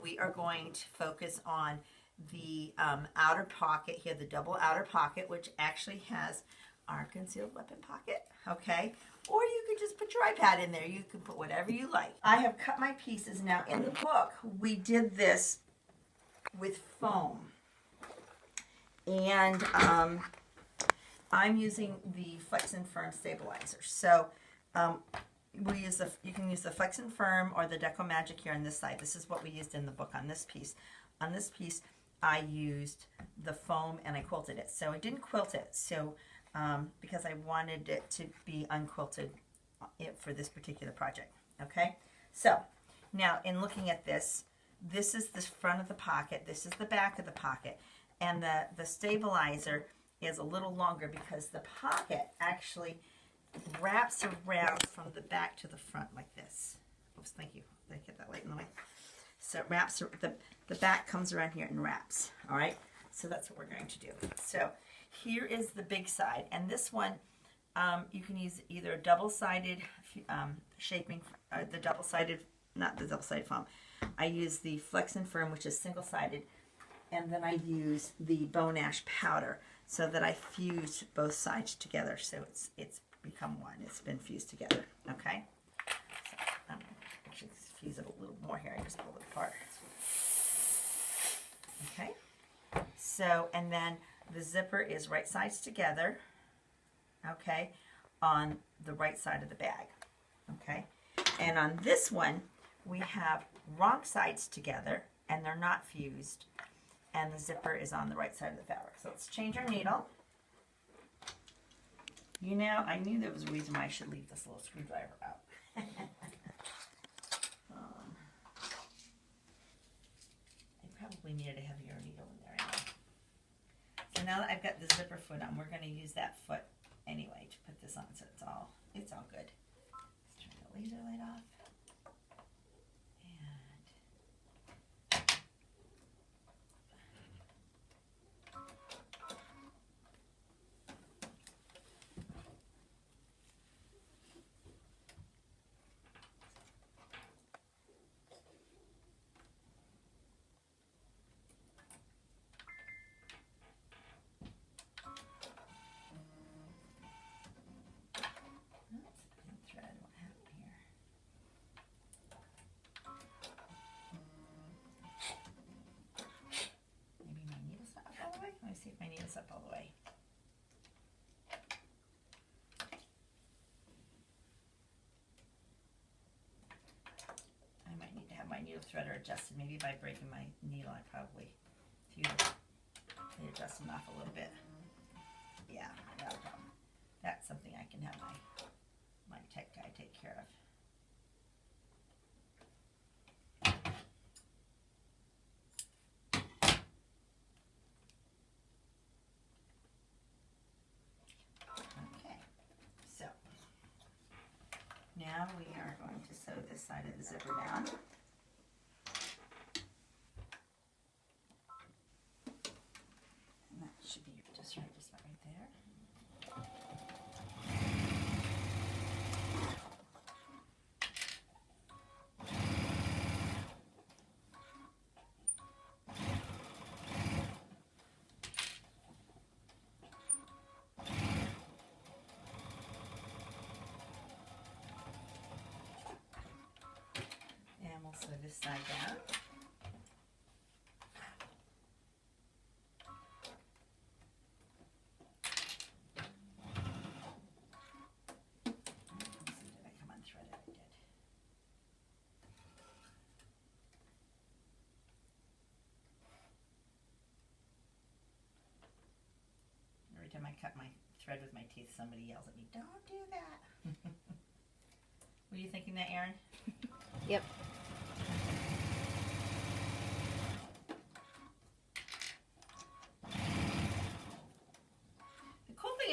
we are going to focus on the outer pocket here, the double outer pocket, which actually has our concealed weapon pocket, okay? Or you could just put your iPad in there. You can put whatever you like. I have cut my pieces. Now, in the book, we did this with foam. And I'm using the Flex and Firm stabilizer. So you can use the Flex and Firm or the Deco Magic here on this side. This is what we used in the book on this piece. On this piece, I used the foam and I quilted it. So I didn't quilt it, so because I wanted it to be unquilted for this particular project. Okay, so now in looking at this, this is the front of the pocket, this is the back of the pocket, and the stabilizer is a little longer because the pocket actually wraps around from the back to the front like this. Oops, thank you. Did I get that light in the way? So it wraps, the back comes around here and wraps, all right? So that's what we're going to do. So here is the big side, and this one, you can use either a double-sided shaping, the double-sided, not the double-sided foam. I use the Flex and Firm, which is single-sided, and then I use the bone ash powder so that I fuse both sides together. So it's become one. It's been fused together, okay? So I'm going to actually fuse it a little more here. I just pulled it apart. Okay? So, and then the zipper is right sides together, okay, on the right side of the bag, okay? And on this one, we have wrong sides together, and they're not fused, and the zipper is on the right side of the fabric. So let's change our needle. You know, I knew there was a reason why I should leave this little screwdriver out. I probably needed a heavier needle in there anyway. So now that I've got the zipper foot on, we're going to use that foot anyway to put this on, so it's all good. Let's turn the laser light off. See if my needle's up all the way. I might need to have my needle threader adjusted. Maybe by breaking my needle, I probably adjust them off a little bit. Yeah, not a problem. That's something I can have my tech guy take care of. Now we are going to sew this side of the zipper down. And that should be just about right there. Sew this side down. Let's see, did I come unthreaded? I did. Every time I cut my thread with my teeth, somebody yells at me, "Don't do that." Were you thinking that, Erin? Yep.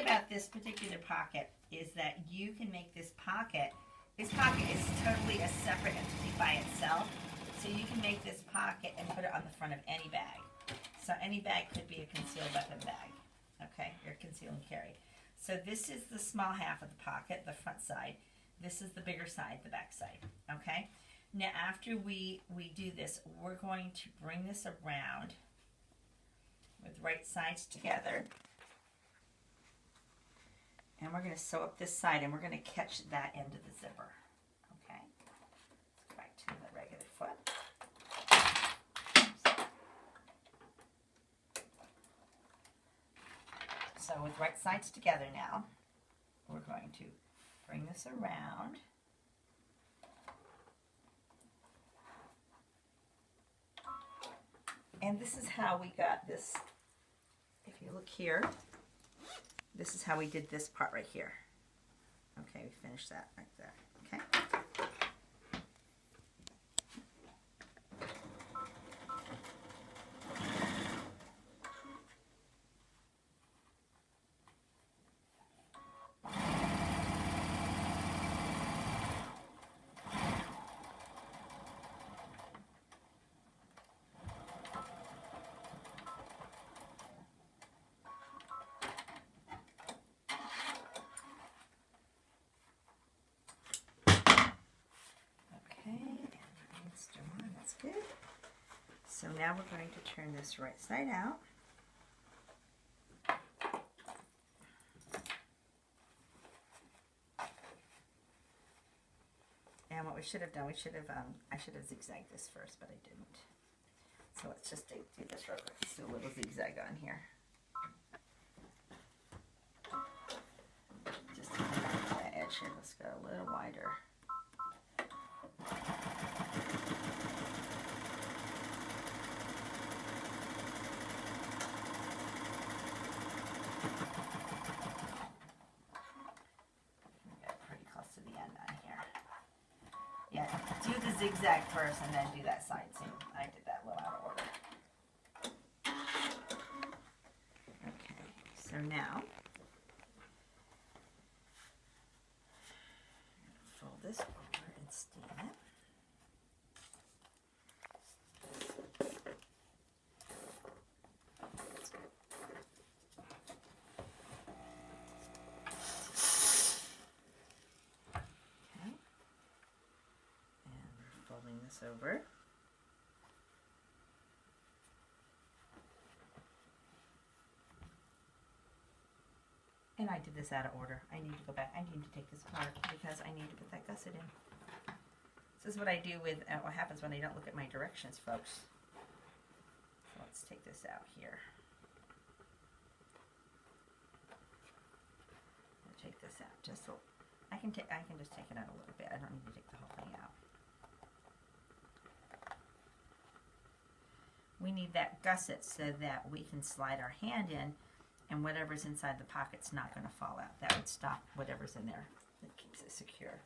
About this particular pocket is that you can make this pocket is totally a separate entity by itself, so you can make this pocket and put it on the front of any bag. So any bag could be a concealed weapon bag, okay, or conceal and carry. So this is the small half of the pocket, the front side. This is the bigger side, the back side, okay? Now after we do this, we're going to bring this around with right sides together. And we're going to sew up this side, and we're going to catch that end of the zipper. Okay, let's go back to the regular foot. So with right sides together now, we're going to bring this around. And this is how we got this. If you look here, this is how we did this part right here. Okay, we finished that right there. Okay. That's good. So now we're going to turn this right side out. And what we should have done, I should have zigzagged this first, but I didn't. So let's just do this real quick. Let's do a little zigzag on here. Just to come back to that edge here, let's go a little wider. Do the zigzag first and then do that side seam. I did that a little out of order. Okay, so now fold this over and steam it. This over. And I did this out of order. I need to go back. I need to take this apart because I need to put that gusset in. This is what I do with what happens when I don't look at my directions, folks. So let's take this out here. I'll take this out just so I can just take it out a little bit. I don't need to take the whole thing out. We need that gusset so that we can slide our hand in and whatever's inside the pocket's not going to fall out. That would stop whatever's in there. That keeps it secure.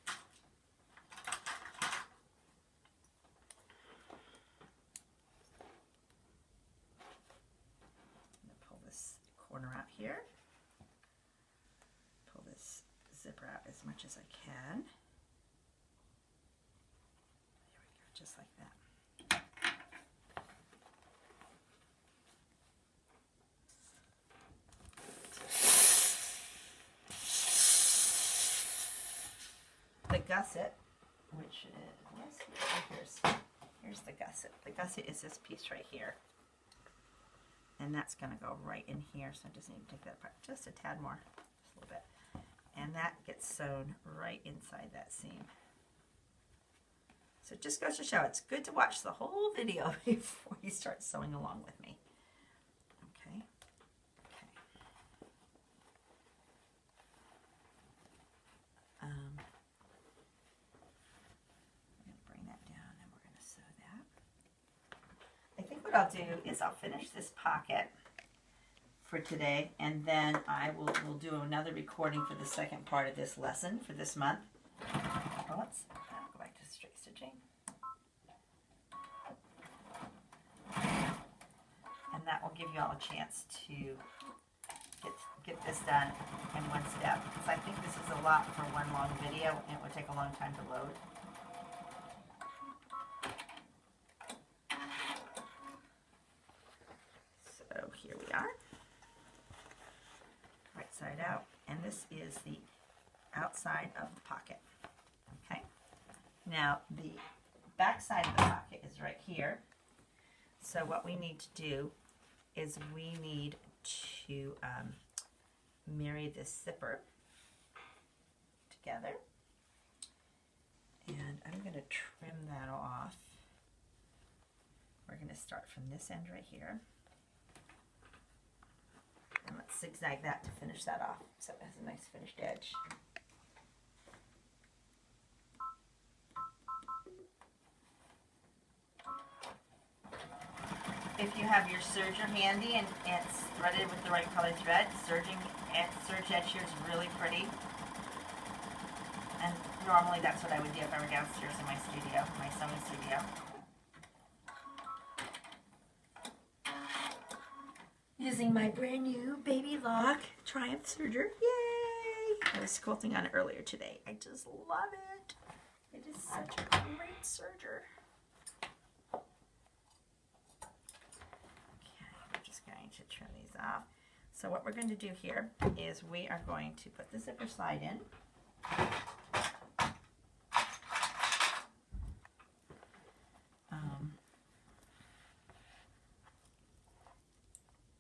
I'm going to pull this corner out here. Pull this zipper out as much as I can. There we go, just like that. The gusset, which is, here's the gusset. The gusset is this piece right here. And that's going to go right in here, so I just need to take that apart just a tad more, just a little bit. And that gets sewn right inside that seam. So it just goes to show, it's good to watch the whole video before you start sewing along with me. Okay. What I'll do is I'll finish this pocket for today, and then we'll do another recording for the second part of this lesson for this month. Well, let's go back to straight stitching, and that will give you all a chance to get this done in one step, because I think this is a lot for one long video and it would take a long time to load. Here we are, right side out, and this is the outside of the pocket. Okay, Now the back side of the pocket is right here. So what we need to do is we need to marry this zipper together. And I'm going to trim that off. We're going to start from this end right here. And let's zigzag that to finish that off so it has a nice finished edge. If you have your serger handy and it's threaded with the right color thread, serge edge here is really pretty. And normally that's what I would do if I were downstairs in my studio, my sewing studio. Using my brand new Baby Lock Triumph serger. Yay! I was quilting on it earlier today. I just love it. It is such a great serger. Going to trim these off. So what we're going to do here is we are going to put the zipper slide in.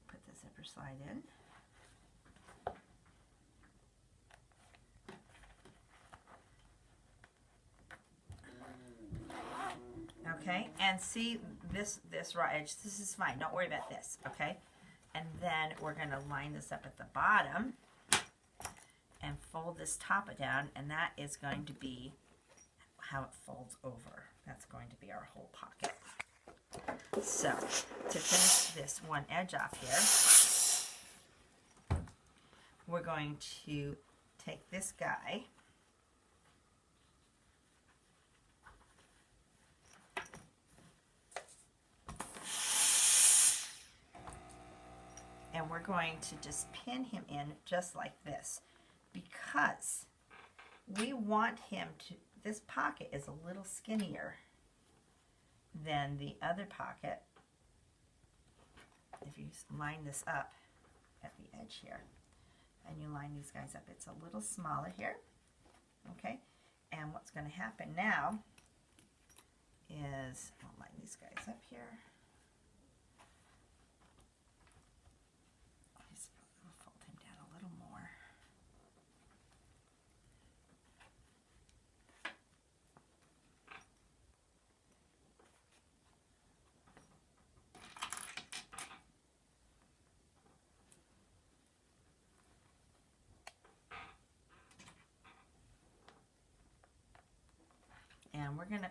Put the zipper slide in. Okay, and see this raw edge, this is fine, don't worry about this, okay? And then we're going to line this up at the bottom and fold this top down, and that is going to be how it folds over. That's going to be our whole pocket. So, to finish this one edge off here, we're going to take this guy and we're going to just pin him in just like this, because we want him to, this pocket is a little skinnier than the other pocket. If you line this up at the edge here, and you line these guys up, it's a little smaller here, okay? And what's going to happen now is, I'll line these guys up here. Fold him down a little more. And we're gonna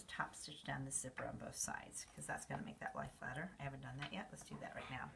top stitch down the zipper on both sides, because that's gonna make that lie flatter. I haven't done that yet. Let's do that right now.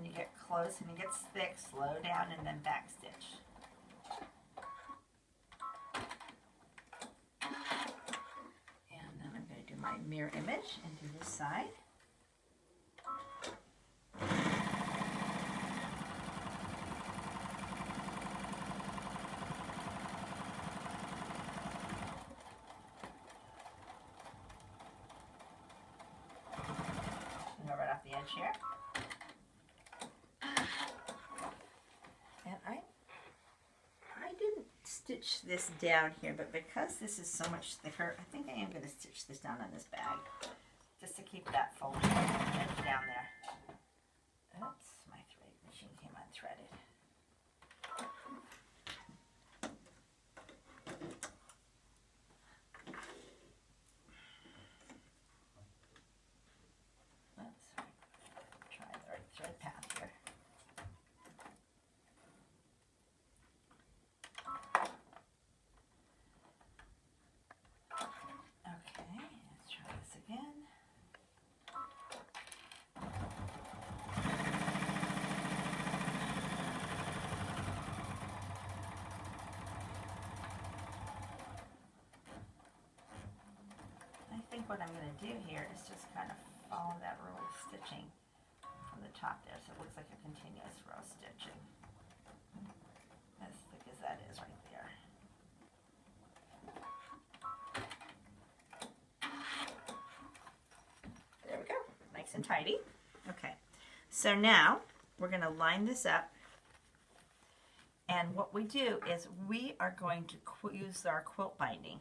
You get close and it gets thick, slow down and then back stitch. And then I'm going to do my mirror image and do this side. Go right off the edge here. Stitch this down here, but because this is so much thicker, I think I am going to stitch this down on this bag just to keep that folded edge down there. Oops, my thread machine came unthreaded. Oops, try the right thread path here. what I'm going to do here is just kind of follow that row of stitching from the top there, so it looks like a continuous row stitching. As thick as that is right there. There we go, nice and tidy. Okay, so now we're going to line this up, and what we do is we are going to use our quilt binding,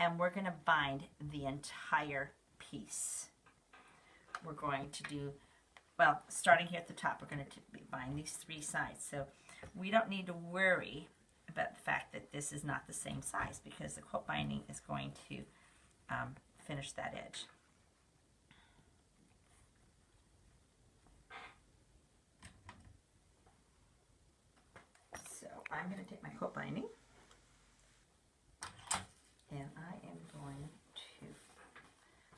and we're going to bind the entire piece. We're going to do, well, starting here at the top, we're going to bind these 3 sides. So we don't need to worry about the fact that this is not the same size, because the quilt binding is going to finish that edge. So I'm going to take my quilt binding, and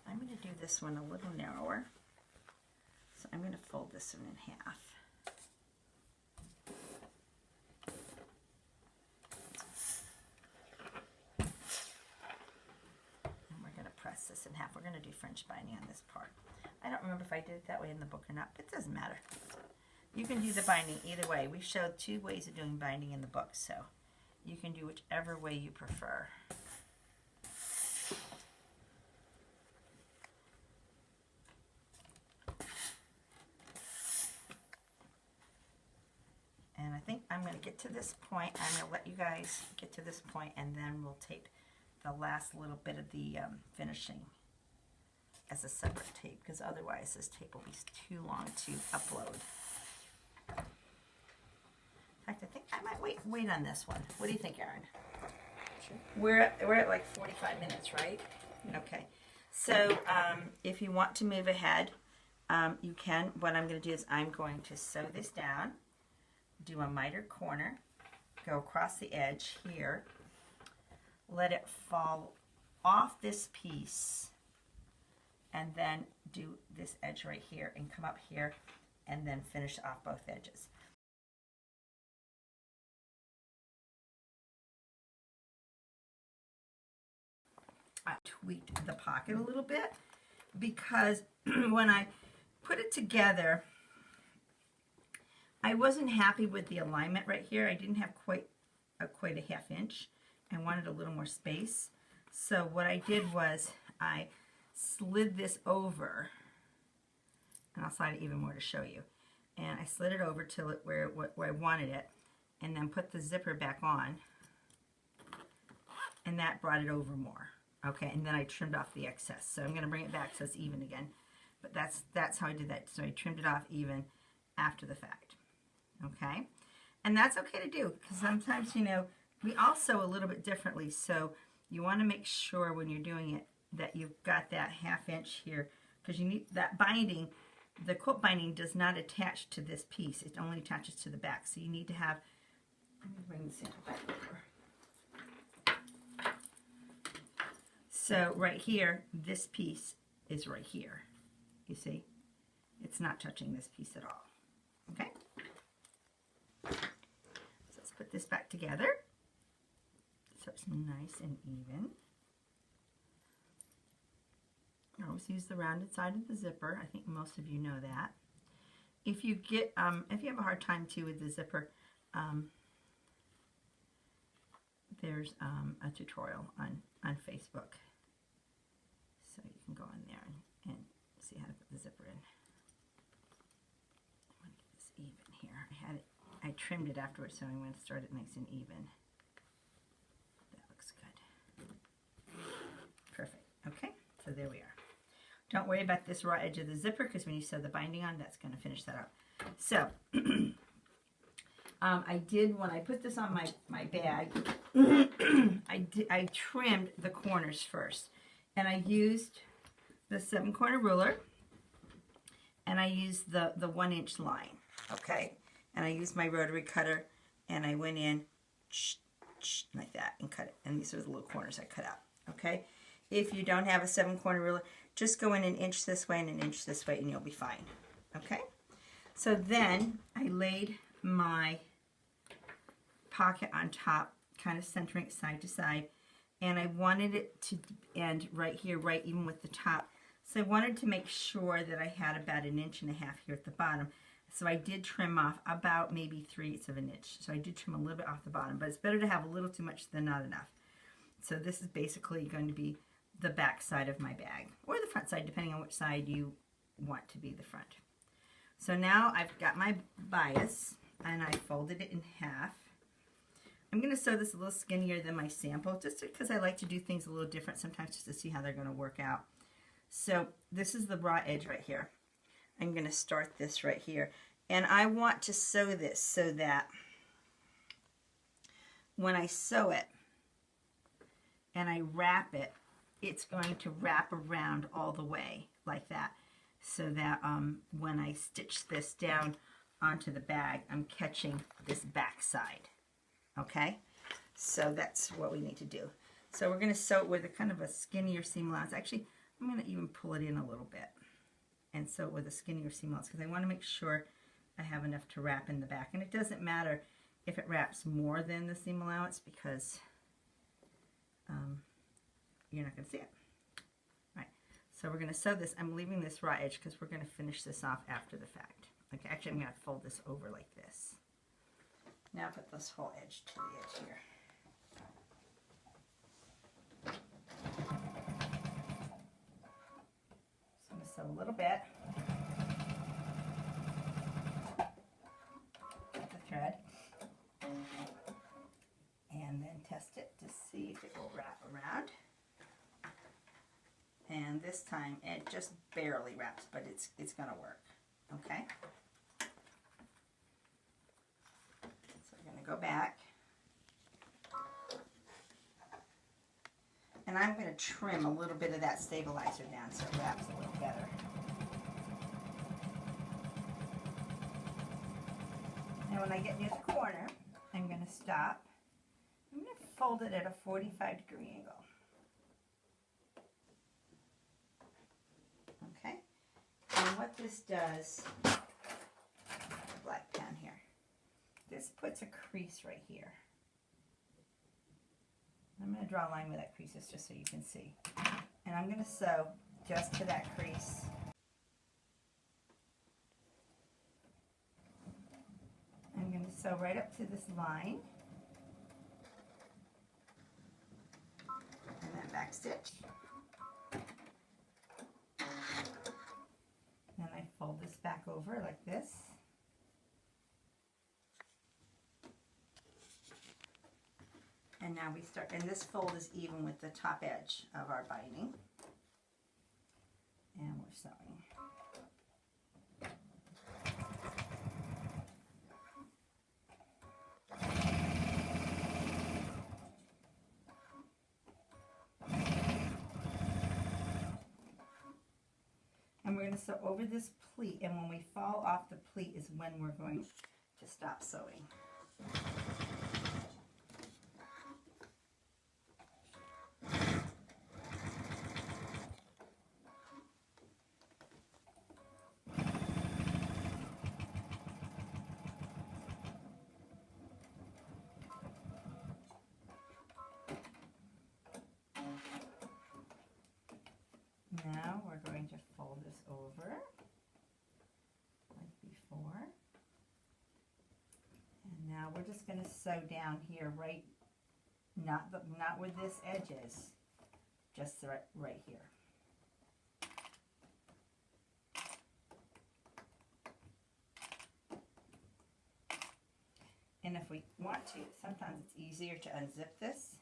I'm going to do this one a little narrower. So I'm going to fold this one in half. And we're going to press this in half. We're going to do French binding on this part. I don't remember if I did it that way in the book or not, but it doesn't matter. You can do the binding either way. We showed 2 ways of doing binding in the book, so you can do whichever way you prefer. And I think I'm going to get to this point. I'm going to let you guys get to this point, and then we'll tape the last little bit of the finishing as a separate tape, because otherwise this tape will be too long to upload. In fact, I think I might wait on this one. What do you think, Erin? Sure. We're at like 45 minutes, right? Okay. So if you want to move ahead, you can. What I'm going to do is I'm going to sew this down, do a mitered corner, go across the edge here, let it fall off this piece, and then do this edge right here and come up here and then finish off both edges. I tweaked the pocket a little bit because when I put it together, I wasn't happy with the alignment right here. I didn't have quite a 1/2 inch. I wanted a little more space. So what I did was I slid this over, and I'll slide it even more to show you. And I slid it over till it where I wanted it, and then put the zipper back on, and that brought it over more. Okay, and then I trimmed off the excess. So I'm going to bring it back so it's even again. But that's how I did that. So I trimmed it off even after the fact. Okay, and that's okay to do, because sometimes, you know, we all sew a little bit differently. So you want to make sure when you're doing it that you've got that 1/2 inch here, because you need that binding. The quilt binding does not attach to this piece. It only attaches to the back. So you need to have, let me bring this in back over. So right here, this piece is right here. You see? It's not touching this piece at all. Okay? So let's put this back together so it's nice and even. I always use the rounded side of the zipper. I think most of you know that. If you get, if you have a hard time too with the zipper, there's a tutorial on Facebook. So you can go in there and see how to put the zipper in. I want to get this even here. I trimmed it afterwards, so I'm going to start it nice and even. That looks good. Perfect. Okay, so there we are. Don't worry about this raw edge of the zipper, because when you sew the binding on, that's going to finish that up. So, I did, when I put this on my bag, I trimmed the corners first. And I used the 7-corner ruler, and I used the 1-inch line, okay? And I used my rotary cutter, and I went in like that and cut it. And these are the little corners I cut out, okay? If you don't have a 7-corner ruler, just go in 1 inch this way and 1 inch this way, and you'll be fine, okay? So then I laid my pocket on top, kind of centering it side to side, and I wanted it to end right here, right even with the top. So I wanted to make sure that I had about 1.5 inches here at the bottom. So I did trim off about maybe 3/8 of an inch. So I did trim a little bit off the bottom, but it's better to have a little too much than not enough. So this is basically going to be the back side of my bag, or the front side, depending on which side you want to be the front. So now I've got my bias, and I folded it in half. I'm going to sew this a little skinnier than my sample, just because I like to do things a little different sometimes, just to see how they're going to work out. So this is the raw edge right here. I'm going to start this right here. And I want to sew this so that when I sew it and I wrap it, it's going to wrap around all the way like that. So that when I stitch this down onto the bag, I'm catching this back side. Okay? So that's what we need to do. So we're going to sew it with a kind of a skinnier seam allowance. Actually, I'm going to even pull it in a little bit and sew it with a skinnier seam allowance because I want to make sure I have enough to wrap in the back. And it doesn't matter if it wraps more than the seam allowance because you're not going to see it. All right, so we're going to sew this. I'm leaving this raw edge because we're going to finish this off after the fact. Okay, actually I'm going to fold this over like this. Now put this whole edge to the edge here. So I'm going to sew a little bit. With the thread. And then test it to see if it will wrap around. And this time it just barely wraps, but it's going to work. Okay? So we're going to go back. And I'm going to trim a little bit of that stabilizer down so it wraps a little better. Now when I get near the corner, I'm going to stop. I'm going to fold it at a 45-degree angle. Okay? And what this does, black pen here, this puts a crease right here. I'm going to draw a line where that crease is just so you can see. And I'm going to sew just to that crease. I'm going to sew right up to this line. And then back stitch. Then I fold this back over like this. And now we start, and this fold is even with the top edge of our binding. And we're sewing. And we're going to sew over this pleat, and when we fall off the pleat is when we're going to stop sewing. Now we're going to fold this over like before. And now we're just going to sew down here right, not where this edge is, just right here. And if we want to, sometimes it's easier to unzip this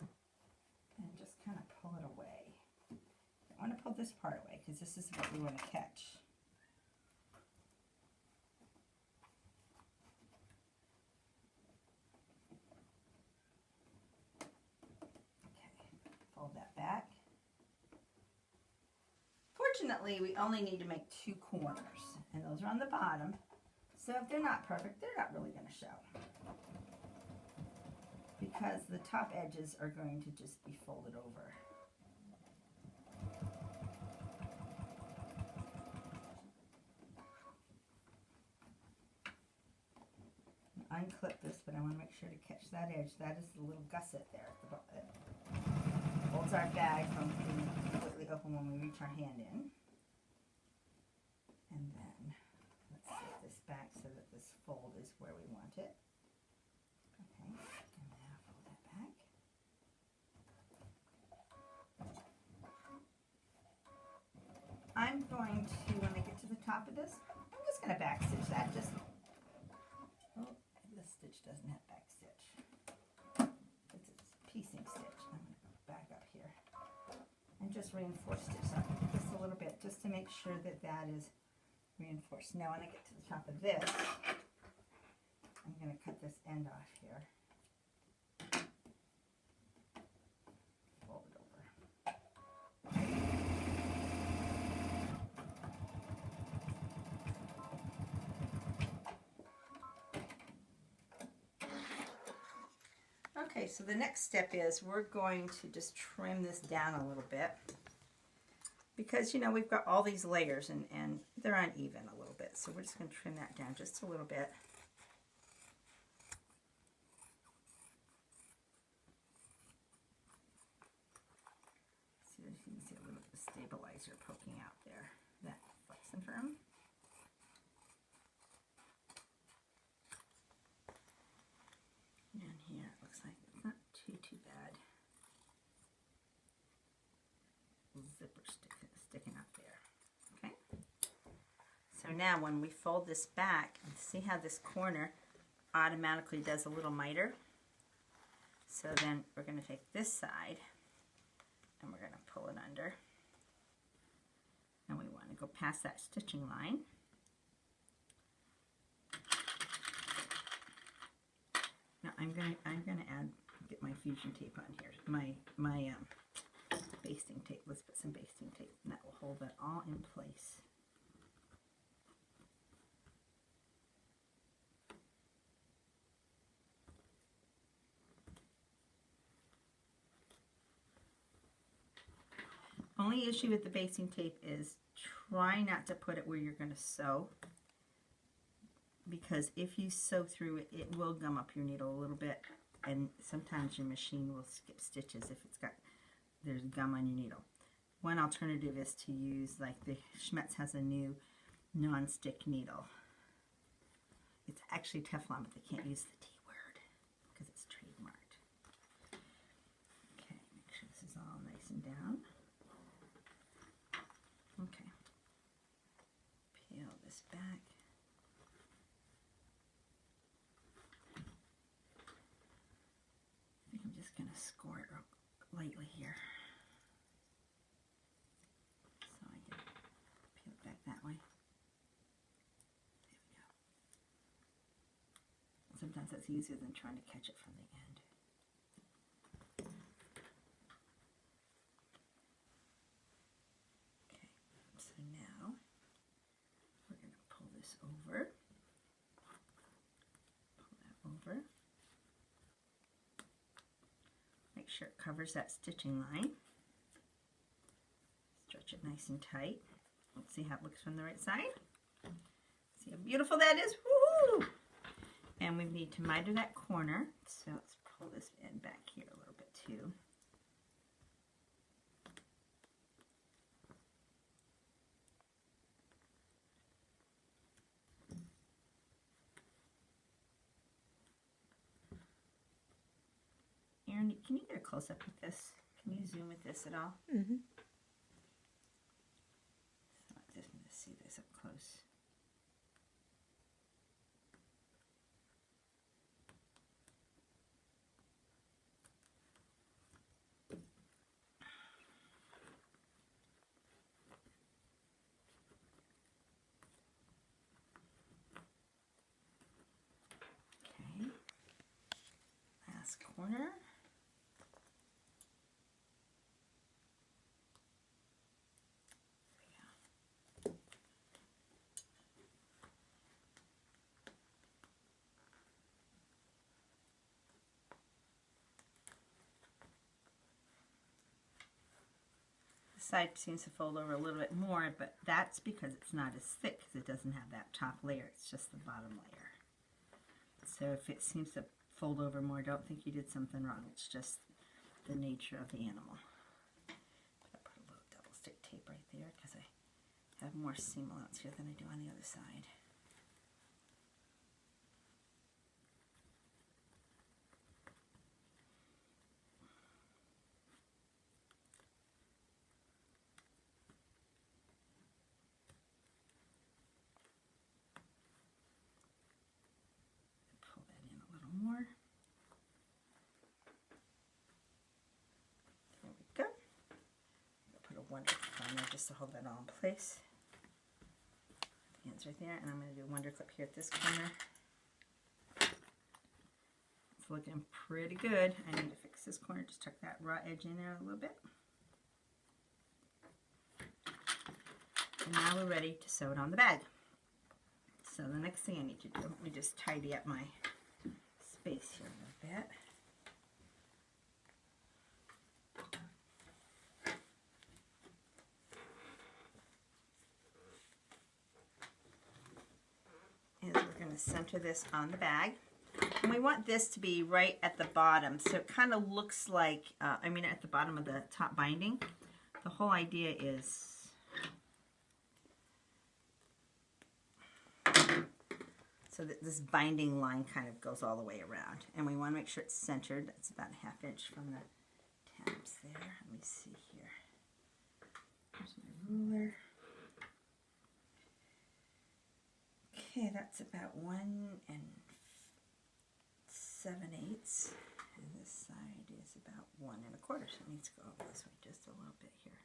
and just kind of pull it away. I want to pull this part away because this is what we want to catch. Okay, fold that back. Fortunately, we only need to make 2 corners, and those are on the bottom. So if they're not perfect, they're not really going to show, because the top edges are going to just be folded over. unclip this, but I want to make sure to catch that edge. That is the little gusset there at the bottom. It holds our bag from being completely open when we reach our hand in. And then let's set this back so that this fold is where we want it. Okay, and now fold that back. I'm going to, when I get to the top of this, I'm just going to back stitch that. Just, oh, this stitch doesn't have back stitch. It's a piecing stitch. I'm going to go back up here and just reinforce stitch up just a little bit, just to make sure that that is reinforced. Now when I get to the top of this, I'm going to cut this end off here. Fold it over. Okay, so the next step is we're going to just trim this down a little bit, because you know we've got all these layers and they're uneven a little bit, so we're just going to trim that down just a little bit. See, you can see a little bit of stabilizer poking out there, that flex and firm. And here it looks like it's not too bad. Zipper sticking up there. Okay. So now when we fold this back, see how this corner automatically does a little miter? So then we're going to take this side and we're going to pull it under. And we want to go past that stitching line. Now I'm gonna get my fusion tape on here. My basting tape. Let's put some basting tape, and that will hold that all in place. Only issue with the basting tape is try not to put it where you're going to sew, because if you sew through it, it will gum up your needle a little bit, and sometimes your machine will skip stitches if there's gum on your needle. One alternative is to use, like the Schmetz has a new non-stick needle. It's actually Teflon, but they can't use the T word because it's trademarked. Okay, make sure this is all nice and down. Okay, peel this back. I think I'm just going to score it lightly here. So I can peel it back that way. There we go. Sometimes that's easier than trying to catch it from the end. Okay, so now we're going to pull this over. Pull that over. Make sure it covers that stitching line. Stretch it nice and tight. Let's see how it looks from the right side. See how beautiful that is? Woohoo! And we need to miter that corner. So let's pull this end back here a little bit too. Erin, can you get a close-up with this? Can you zoom with this at all? Mm-hmm. So I just want to see this up close. Okay. Last corner. Side seems to fold over a little bit more, but that's because it's not as thick, because it doesn't have that top layer. It's just the bottom layer. So if it seems to fold over more, don't think you did something wrong. It's just the nature of the animal. I put a little double stick tape right there because I have more seam allowance here than I do on the other side. Pull that in a little more. There we go. I'll put a wonder clip on there just to hold that all in place. The ends right there, and I'm going to do a wonder clip here at this corner. It's looking pretty good. I need to fix this corner. Just tuck that raw edge in there a little bit. And now we're ready to sew it on the bag. So the next thing I need to do, let me just tidy up my space here a little bit. Is we're going to center this on the bag. And we want this to be right at the bottom, so it kind of looks like, at the bottom of the top binding. The whole idea is so that this binding line kind of goes all the way around. And we want to make sure it's centered. That's about a 1/2 inch from the tabs there. Let me see here. Here's my ruler. Okay, that's about 1 7/8. And this side is about 1 1/4. So it needs to go over this way just a little bit here.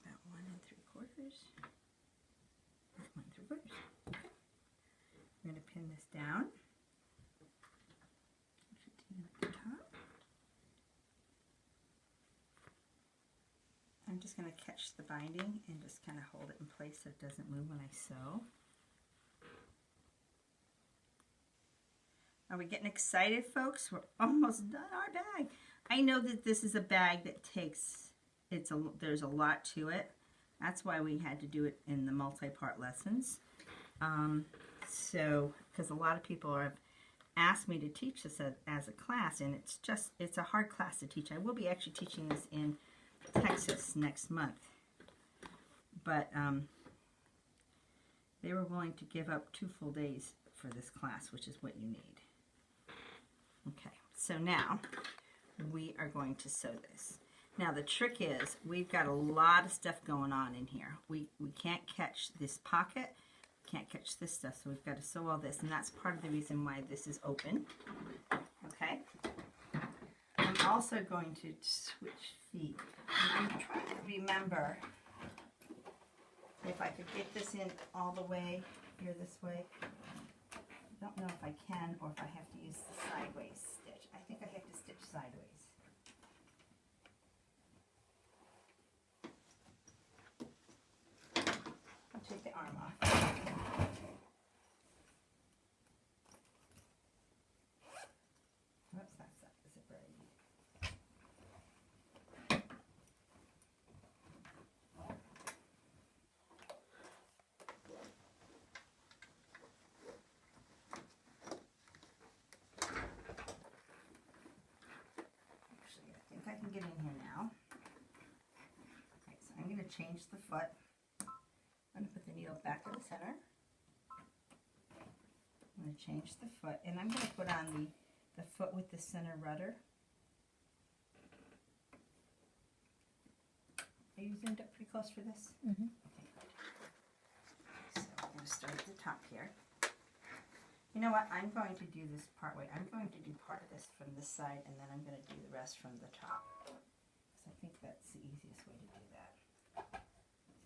About 1 3/4. 1 3/4. Okay. I'm going to pin this down. At the top. I'm just going to catch the binding and just kind of hold it in place so it doesn't move when I sew. Are we getting excited, folks? We're almost done our bag. I know that this is a bag that takes there's a lot to it. That's why we had to do it in the multi-part lessons. Because a lot of people have asked me to teach this as a class, and it's a hard class to teach. I will be actually teaching this in Texas next month. But they were willing to give up 2 full days for this class, which is what you need. Okay, so now we are going to sew this. Now the trick is we've got a lot of stuff going on in here. We can't catch this pocket, can't catch this stuff, so we've got to sew all this, and that's part of the reason why this is open. Okay. I'm also going to switch feet. I'm trying to remember if I could get this in all the way here this way. I don't know if I can or if I have to use the sideways stitch. I think I have to stitch sideways. Take the arm off. Whoops, that's that zipper I need. Actually, I think I can get in here now. Alright, so I'm going to change the foot. I'm going to put the needle back in the center. I'm going to change the foot, and I'm going to put on the foot with the center rudder. Are you zoomed up pretty close for this? Mm-hmm. Okay, good. So I'm going to start at the top here. You know what? I'm going to do this part way. I'm going to do part of this from this side, and then I'm going to do the rest from the top. Because I think that's the easiest way to do that.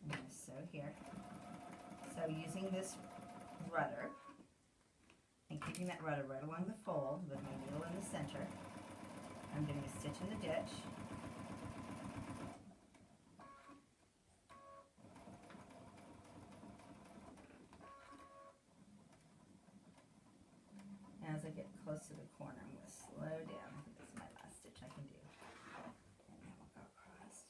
I'm going to sew here. So using this rudder and keeping that rudder right along the fold with my needle in the center, I'm doing a stitch in the ditch. As I get close to the corner, I'm going to slow down. I think this is my last stitch I can do. And then we'll go across.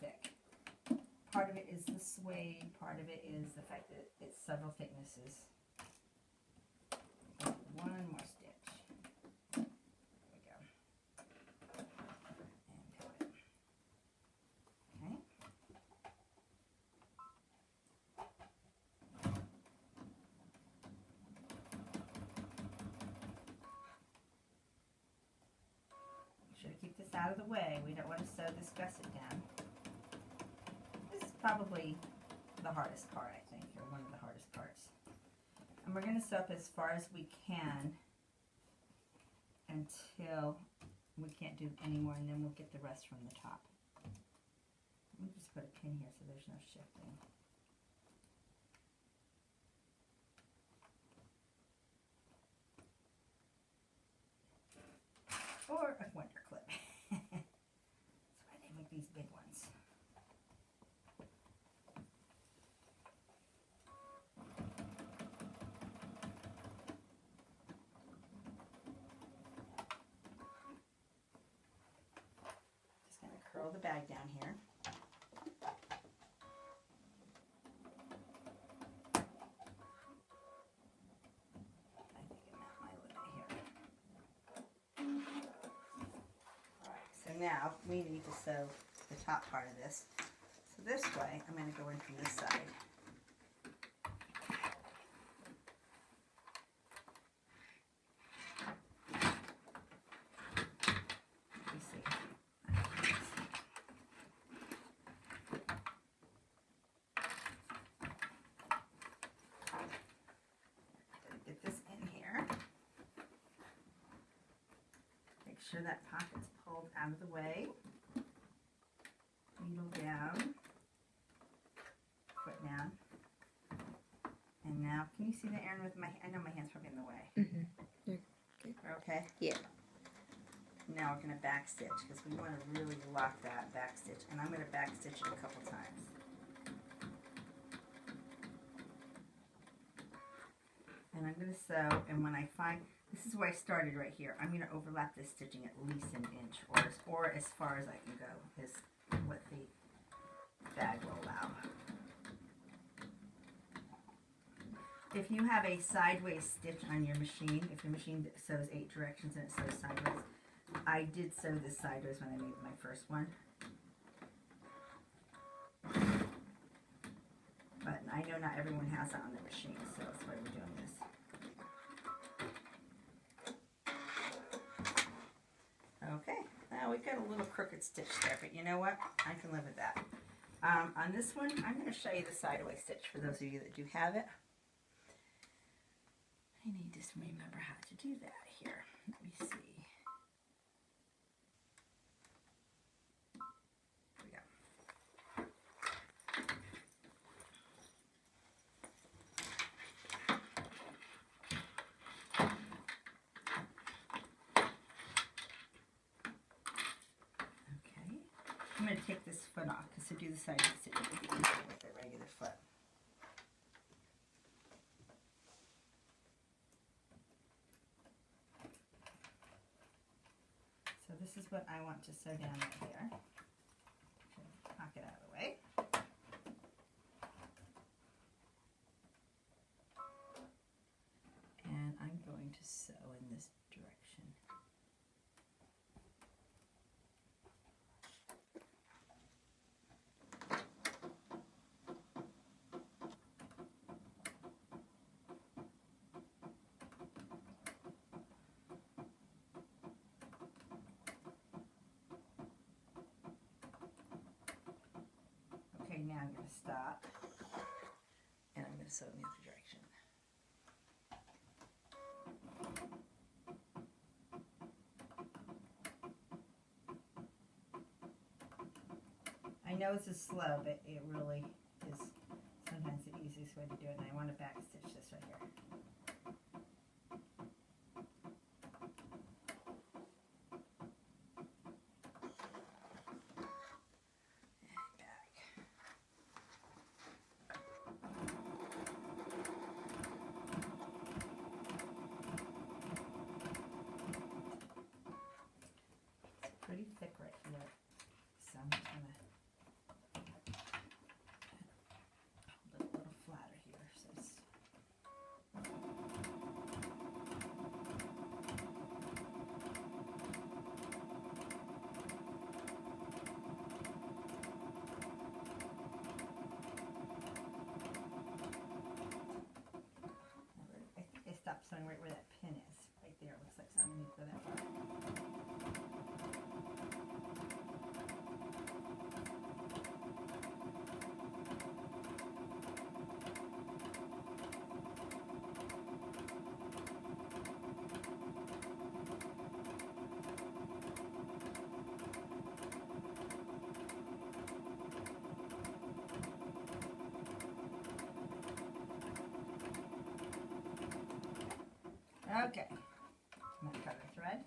thick. Part of it is the suede, part of it is the fact that it's several thicknesses. One more stitch. There we go. And do it. Okay. Should keep this out of the way. We don't want to sew this gusset down. This is probably the hardest part, I think, or one of the hardest parts. And we're going to sew up as far as we can until we can't do any more, and then we'll get the rest from the top. Let me just put a pin here so there's no shifting. Or a wonder clip. That's why they make these big ones. Just going to curl the bag down here. Now we need to sew the top part of this. So this way, I'm going to go in from this side. Let me see. Get this in here. Make sure that pocket's pulled out of the way. Needle down, foot down. And now, can you see the Erin with my, I know my hand's probably in the way. Mm-hmm. We're okay? Yeah. Now we're going to back stitch because we want to really lock that back stitch. And I'm going to back stitch it a couple times. And I'm going to sew, and when I find, this is where I started right here. I'm going to overlap this stitching at least an inch, or as far as I can go is what the bag will allow. If you have a sideways stitch on your machine, if your machine sews 8 directions and it sews sideways, I did sew this sideways when I made my first one. But I know not everyone has that on their machine, so that's why we're doing this. Okay, now we've got a little crooked stitch there, but you know what? I can live with that. On this one, I'm going to show you the sideways stitch for those of you that do have it. I need to remember how to do that here. Let me see. Here we go. Okay. I'm going to take this foot off because to do the side stitch it would be easier with a regular foot. So this is what I want to sew down right here. Knock it out of the way. And I'm going to sew in this direction. Okay, now I'm going to stop, and I'm going to sew in the other direction. I know this is slow, but it really is sometimes the easiest way to do it, and I want to back stitch this right here. Pretty thick right here, so I'm just going to Okay. I'm gonna cut our thread.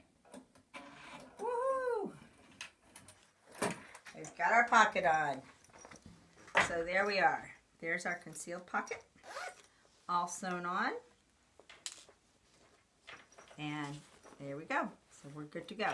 Woohoo! We've got our pocket on. So there we are. There's our concealed pocket, all sewn on. And there we go. So we're good to go.